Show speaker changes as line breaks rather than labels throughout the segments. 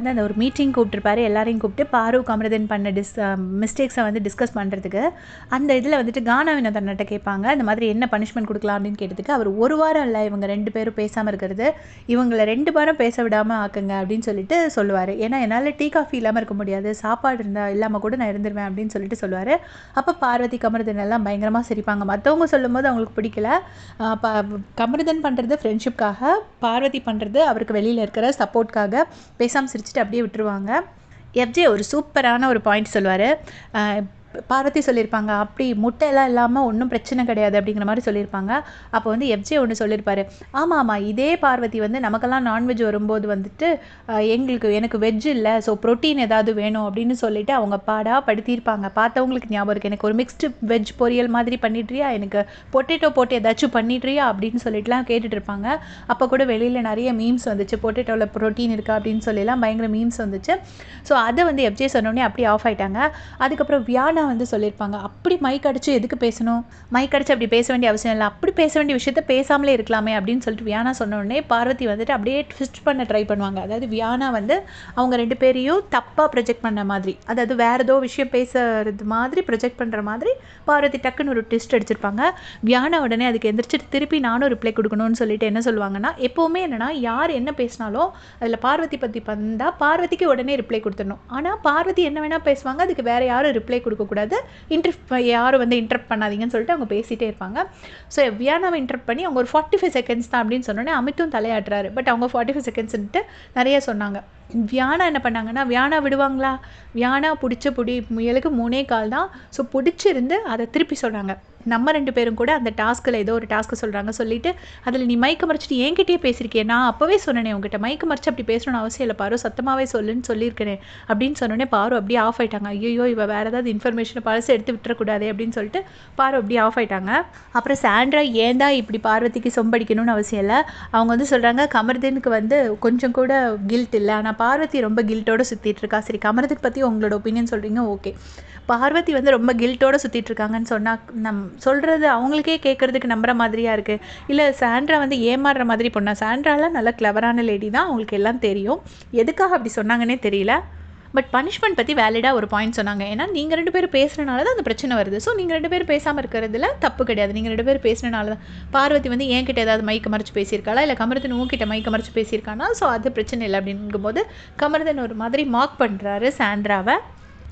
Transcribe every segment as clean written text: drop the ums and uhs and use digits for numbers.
வந்து அந்த ஒரு மீட்டிங் கூப்பிட்டுருப்பாரு. எல்லாரையும் கூப்பிட்டு பாரு கமருதீன் பண்ண மிஸ்டேக்ஸை வந்து டிஸ்கஸ் பண்ணுறதுக்கு. அந்த இதில் வந்துட்டு கானா வினோதன்கிட்ட கேட்பாங்க, இந்த மாதிரி என்ன பனிஷ்மெண்ட் கொடுக்கலாம் அப்படின்னு கேட்டதுக்கு, அவர் ஒரு வாரம் இல்லை இவங்க 2 பேரும் பேசாமல் இருக்கிறது, இவங்களை 2 வாரம் பேச விடாமல் ஆக்குங்க அப்படின்னு சொல்லிட்டு சொல்லுவார். ஏன்னா என்னால் டீ காஃபி இல்லாமல் இருக்க முடியாது, சாப்பாடு இல்லாமல் கூட நான் இருந்துருவேன் அப்படின்னு சொல்லிட்டு சொல்லுவார். அப்போ பார்வதி கமருதீன் எல்லாம் பயங்கரமாக சிரிப்பாங்க. மற்றவங்க சொல்லும்போது அவங்களுக்கு பிடிக்கல. கமருதீன் பண்ணுறது ஃப்ரெண்ட்ஷிப்காக, பார்வதி பண்ணுறது அவருக்கு வெளியில் இருக்கிற சப்போர்ட்காக பேசாமல் சிரிச்சுட்டு அப்படியே விட்டுருவாங்க. எஃப்ஜே ஒரு சூப்பரான ஒரு பாயிண்ட் சொல்லுவார். பார்வதி சொல்லியிருப்பாங்க, அப்படி முட்டையெல்லாம் இல்லாமல் ஒன்றும் பிரச்சனை கிடையாது அப்படிங்கிற மாதிரி சொல்லியிருப்பாங்க. அப்போ வந்து எஃப்ஜே ஒன்று சொல்லியிருப்பாரு, ஆமாம் இதே பார்வதி வந்து நமக்கெல்லாம் நான்வெஜ் வரும்போது வந்துட்டு எனக்கு வெஜ் இல்லை, ஸோ ப்ரோட்டீன் ஏதாவது வேணும் அப்படின்னு சொல்லிட்டு அவங்க படுத்தியிருப்பாங்க. பார்த்தவங்களுக்கு ஞாபகம் இருக்குது, எனக்கு ஒரு மிக்ஸ்டு வெஜ் பொரியல் மாதிரி பண்ணிட்டுறியா, எனக்கு பொட்டேட்டோ போட்டு ஏதாச்சும் பண்ணிட்டுறியா அப்படின்னு சொல்லிட்டுலாம் கேட்டுட்டு இருப்பாங்க. அப்போ கூட வெளியில் நிறைய மீம்ஸ் வந்துச்சு, பொட்டேட்டோவில் ப்ரோட்டீன் இருக்கா அப்படின்னு சொல்லிலாம் பயங்கர மீம்ஸ் வந்துச்சு. ஸோ அதை வந்து எஃப்ஜே சொன்னோடனே அப்படி ஆஃப் ஆகிட்டாங்க. அதுக்கப்புறம் வியானா வந்து சொல்லியிருப்பாங்க, அப்படி மைக் அடிச்சு எதுக்கு பேசணும், மைக் அடிச்சு அப்படி பேச வேண்டிய அவசியம் இல்லை, அப்படி பேச வேண்டிய விஷயத்த பேசாமலே இருக்கலாமே அப்படின்னு சொல்லிட்டு வியானா சொன்ன உடனே பார்வதி வந்துட்டு அப்படியே ட்விஸ்ட் பண்ண ட்ரை பண்ணுவாங்க. அதாவது வியானா வந்து அவங்க 2 பேரையும் தப்பாக ப்ரொஜெக்ட் பண்ண மாதிரி, அதாவது வேறு ஏதோ விஷயம் பேசுறது மாதிரி ப்ரொஜெக்ட் பண்ணுற மாதிரி பார்வதி டக்குன்னு ஒரு ட்விஸ்ட் அடிச்சிருப்பாங்க. வியானா உடனே அதுக்கு எந்திரிச்சிட்டு திருப்பி நானும் ரிப்ளை கொடுக்கணும்னு சொல்லிட்டு என்ன சொல்லுவாங்கன்னா, எப்போவுமே என்னென்னா யார் என்ன பேசினாலும் அதில் பார்வதி பற்றி வந்தால் பார்வதிக்கு உடனே ரிப்ளை கொடுத்துடணும். ஆனால் பார்வதி என்ன வேணால் பேசுவாங்க, அதுக்கு வேறு யாரும் ரிப்ளை கொடுக்கக்கூடாது, யாரும் வந்து இன்டரப்ட் பண்ணாதீங்கன்னு சொல்லிட்டு அவங்க பேசிகிட்டே இருப்பாங்க. ஸோ வியானாவை இன்டரப்ட் பண்ணி அவங்க ஒரு 45 செகண்ட்ஸ் தான் அப்படின்னு சொன்னோன்னே அமித்தும் தலையாட்டுறாரு. பட் அவங்க 45 செகண்ட்ஸ்ன்ட்டு நிறைய சொன்னாங்க. வியானா என்ன பண்ணாங்கன்னா, வியானா விடுவாங்களா, வியானா பிடிச்ச முயலுக்கு 3 கால் தான். ஸோ பிடிச்சிருந்து அதை திருப்பி சொன்னாங்க. நம்ம 2 பேரும் கூட அந்த டாஸ்கில் ஏதோ ஒரு டாஸ்க்கு சொல்கிறாங்க, சொல்லிவிட்டு அதில் நீ மைக்க மறைச்சிட்டு என்கிட்டயே பேசியிருக்கேன், நான் அப்போவே சொன்னேனே உங்ககிட்ட மைக்க மறைச்சி அப்படி பேசணும்னு அவசியம் இல்லை பாரு, சத்தமாகவே சொல்லுன்னு சொல்லியிருக்கேன் அப்படின்னு சொன்னோடனே பாரு அப்படியே ஆஃப் ஆகிட்டாங்க. ஐயோ இவ வேறு ஏதாவது இன்ஃபர்மேஷனை பழசு எடுத்து விட்டுறக்கூடாது அப்படின்னு சொல்லிட்டு பாரு அப்படியே ஆஃப் ஆகிட்டாங்க. அப்புறம் சாண்ட்ரா ஏன் தான் இப்படி பார்வதிக்கு சொம்படிக்கணும்னு அவசியம் இல்லை. அவங்க வந்து சொல்கிறாங்க, கமருதீனுக்கு வந்து கொஞ்சம் கூட கில்ட் இல்லை, ஆனால் பார்வதி ரொம்ப கில்ட்டோடு சுற்றிட்டு இருக்கா. சரி, கமருதீன் பற்றி உங்களோட ஒப்பீனியன் சொல்கிறீங்க, ஓகே. பார்வதி வந்து ரொம்ப கில்ட்டோடு சுற்றிட்டு இருக்காங்கன்னு சொன்னால் சொல்கிறது அவங்களுக்கே கேட்குறதுக்கு நம்புற மாதிரியாக இருக்குது. இல்லை சாண்ட்ரா வந்து ஏமாறுற மாதிரி பொண்ணா? சாண்ட்ராலாம் நல்ல கிளவரான லேடி தான், அவங்களுக்கு எல்லாம் தெரியும், எதுக்காக அப்படி சொன்னாங்கன்னே தெரியல. பட் பனிஷ்மெண்ட் பற்றி வேலிடாக ஒரு பாயிண்ட் சொன்னாங்க. ஏன்னா நீங்கள் 2 பேரும் பேசுகிறனால தான் அந்த பிரச்சனை வருது. ஸோ நீங்கள் 2 பேரும் பேசாமல் இருக்கிறதுல தப்பு கிடையாது. நீங்கள் 2 பேரும் பேசுகிறனால தான் பார்வதி வந்து என்கிட்ட ஏதாவது மைக்க மறைச்சு பேசியிருக்காளா, இல்லை கமருதீன் உங்ககிட்ட மைக்க மறைச்சு பேசியிருக்கானா, ஸோ அது பிரச்சனை இல்லை அப்படிங்கும்போது கமருதீன் ஒரு மாதிரி மார்க் பண்ணுறாரு சாண்ட்ராவை.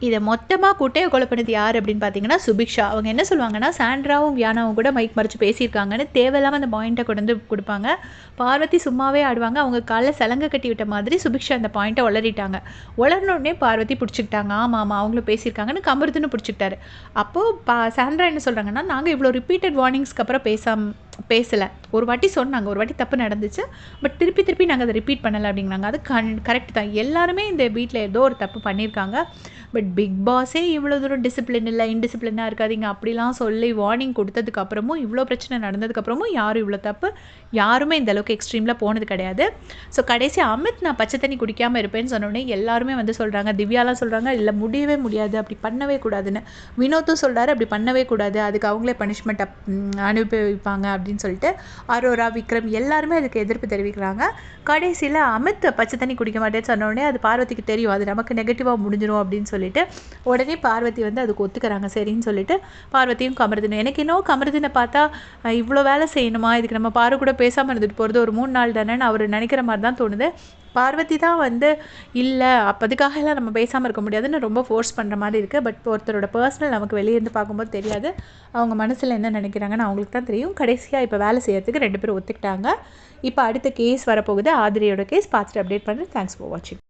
இதை மொத்தமாக குட்டையை கொலை பண்ணது யார் அப்படின்னு பார்த்தீங்கன்னா சுபிக்ஷா. அவங்க என்ன சொல்லுவாங்கன்னா, சாண்ட்ராவும் வியானாவும் கூட மைக் மறைச்சு பேசியிருக்காங்கன்னு தேவையில்லாமல் அந்த பாயிண்ட்டை கொண்டு வந்து கொடுப்பாங்க. பார்வதி சும்மாவே ஆடுவாங்க, அவங்க காலைல சலங்கை கட்டி விட்ட மாதிரி சுபிக்ஷா அந்த பாயிண்ட்டை உளறிட்டாங்க. உளர்னோடனே பார்வதி பிடிச்சிக்கிட்டாங்க, ஆமாம் அவங்களும் பேசியிருக்காங்கன்னு கமருதீனும் பிடிச்சிக்கிட்டாரு. அப்போது சாண்ட்ரா என்ன சொல்கிறாங்கன்னா, நாங்கள் இவ்வளோ ரிப்பீட்டட் வார்னிங்ஸ்க்கு அப்புறம் பேசலை, ஒரு வாட்டி சொன்னாங்க, ஒரு வாட்டி தப்பு நடந்துச்சு, பட் திருப்பி நாங்கள் அதை ரிப்பீட் பண்ணலை அப்படிங்கிறாங்க. அது கரெக்ட் தான், எல்லாருமே இந்த வீட்டில் ஏதோ ஒரு தப்பு பண்ணியிருக்காங்க. பட் பிக் பாஸே இவ்வளோ தூரம் டிசிப்ளின் இல்லை, இன்டிசிப்ளினாக இருக்காதிங்க அப்படிலாம் சொல்லி வார்னிங் கொடுத்ததுக்கப்புறமும், இவ்வளோ பிரச்சனை நடந்ததுக்கப்புறமும் யாருமே இந்த அளவுக்கு எக்ஸ்ட்ரீமில் போனது கிடையாது. ஸோ கடைசி அமித் நான் பச்சை தண்ணி குடிக்காமல் இருப்பேன்னு சொன்னோடனே எல்லாருமே வந்து சொல்கிறாங்க, திவ்யாலாம் சொல்கிறாங்க இல்லை முடியவே முடியாது, அப்படி பண்ணவே கூடாதுன்னு. வினோத்தும் சொல்கிறாரு அப்படி பண்ணவே கூடாது, அதுக்கு அவங்களே பனிஷ்மெண்ட் அனுபவிப்பாங்க அப்படின்னு சொல்லிட்டு. அரோரா, விக்ரம் எல்லாருமே அதுக்கு எதிர்ப்பு தெரிவிக்கிறாங்க. கடைசியில் அமித் பச்சை தண்ணி குடிக்க மாட்டேன்னு சொன்னோடனே அது பார்வதிக்கு தெரியும், அது நமக்கு நெகட்டிவாக முடிஞ்சிடும் அப்படின்னு சொல்லிட்டு உடனே பார்வதி வந்து அதுக்கு ஒத்துக்கிறாங்க. சரின்னு சொல்லிட்டு பார்வதியும் கமருதீனும், எனக்கு இன்னும் கமருதீனை பார்த்தா இவ்வளோ வேலை செய்யணுமா, இதுக்கு நம்ம பாரு கூட பேசாமல் இருந்துட்டு போகிறது ஒரு 3 நாள் தானேன்னு அவர் நினைக்கிற மாதிரி தான் தோணுது. பார்வதி தான் வந்து இல்லை அப்போதுக்காக எல்லாம் நம்ம பேசாமல் இருக்க முடியாதுன்னு ரொம்ப ஃபோர்ஸ் பண்ணுற மாதிரி இருக்குது. பட் ஒருத்தரோட பர்சனல் நமக்கு வெளியேருந்து பார்க்கும்போது தெரியாது, அவங்க மனசில் என்ன நினைக்கிறாங்கன்னு அவங்களுக்கு தான் தெரியும். கடைசியாக இப்போ வேலை செய்யறதுக்கு 2 பேரும் ஒத்துக்கிட்டாங்க. இப்போ அடுத்த கேஸ் வரப்போகுது, ஆதிரியோட கேஸ், பார்த்துட்டு அப்டேட் பண்ணுறேன். தேங்க்ஸ் ஃபார் வாட்சிங்.